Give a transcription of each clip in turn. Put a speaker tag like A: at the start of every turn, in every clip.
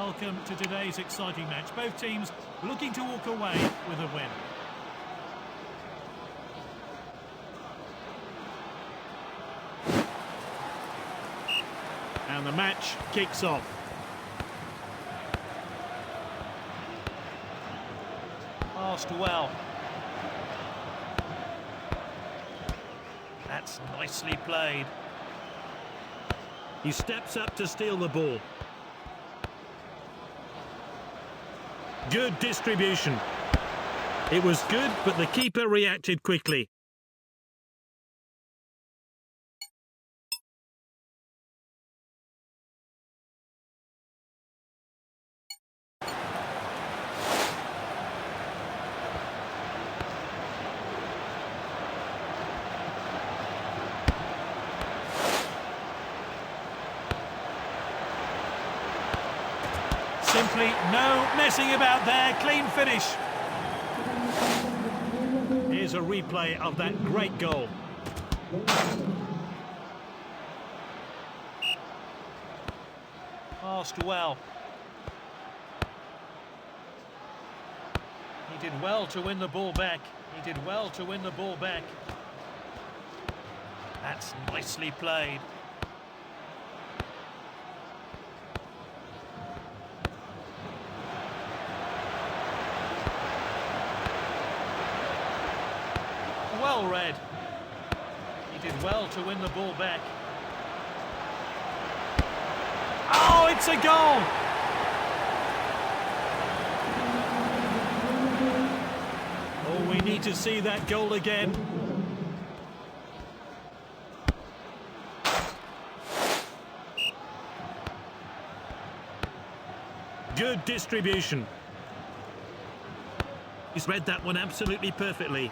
A: Welcome to today's exciting match. Both teams looking to walk away with a win. And the match kicks off. Passed well. That's nicely played. He steps up to steal the ball. Good distribution. It was good, but the keeper reacted quickly. Simply no messing about there, clean finish. Here's a replay of that great goal. Passed well. He did well to win the ball back. He did well to win the ball back. That's nicely played. Well read. He did well to win the ball back. Oh, it's a goal! Oh, we need to see that goal again. Good distribution. He's read that one absolutely perfectly.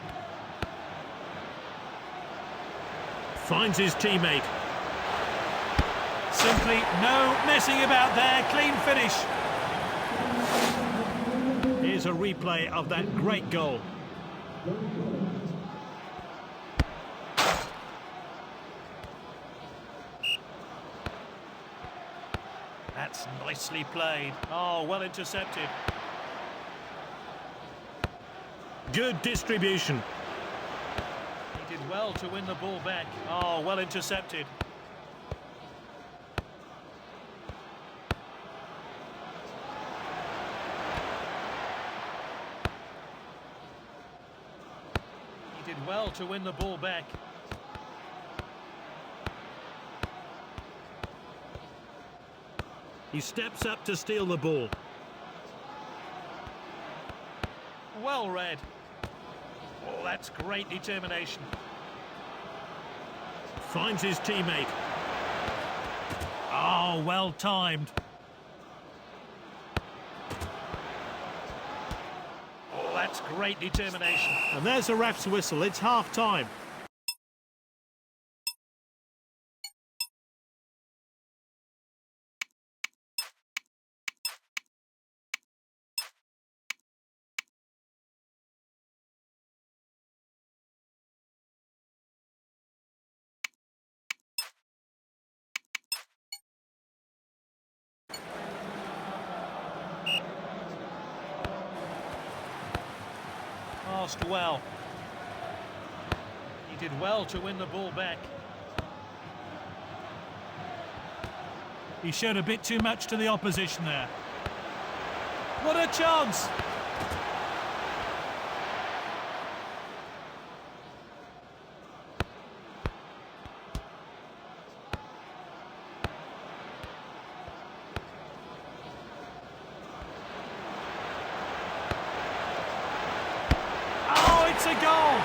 A: Finds his teammate. Simply no messing about there, clean finish. Here's a replay of that great goal. That's nicely played. Oh, well intercepted. Good distribution. He did well to win the ball back. Oh, well intercepted. He did well to win the ball back. He steps up to steal the ball. Well read. Oh, that's great determination. Finds his teammate. Oh, well timed. Oh, that's great determination. And there's a ref's whistle. It's half time. Passed well. He did well to win the ball back. He showed a bit too much to the opposition there. What a chance! It's a goal!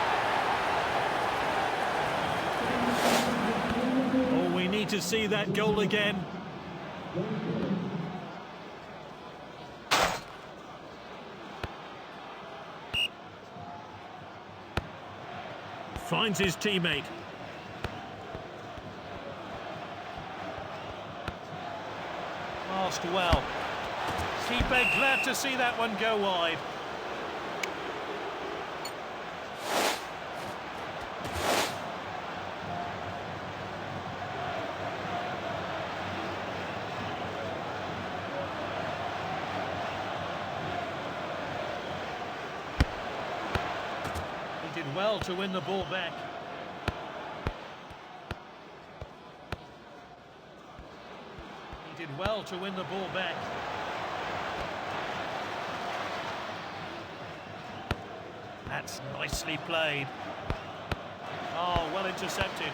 A: Oh, we need to see that goal again. Finds his teammate. Passed well. Keeper glad to see that one go wide. did well to win the ball back. He did well to win the ball back. That's nicely played. Oh, well intercepted.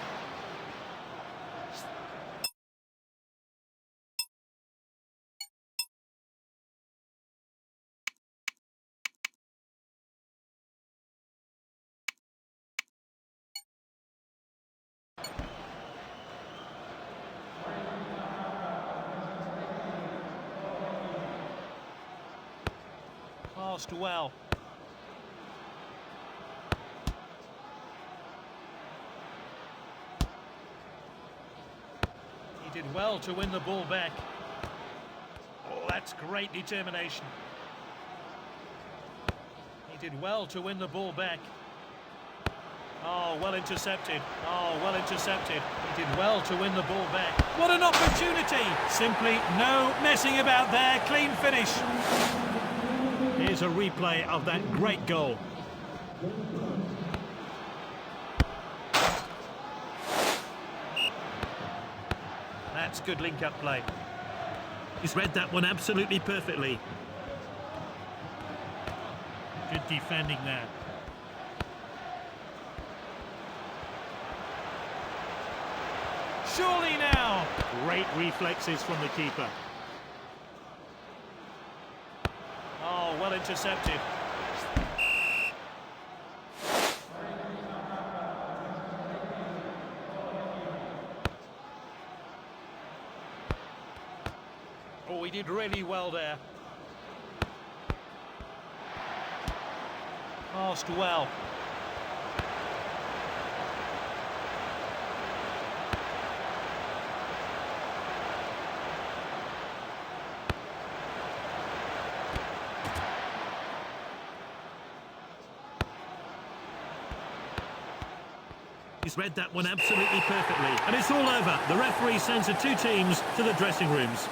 A: Passed well. He did well to win the ball back. Oh, that's great determination. He did well to win the ball back. Oh, well intercepted. Oh, well intercepted. He did well to win the ball back. What an opportunity! Simply no messing about there. Clean finish. Here's a replay of that great goal. That's good link-up play. He's read that one absolutely perfectly. Good defending there. Surely now! Great reflexes from the keeper. Oh, well intercepted. Oh, he did really well there. Passed well. He's read that one absolutely perfectly. And it's all over. The referee sends the two teams to the dressing rooms.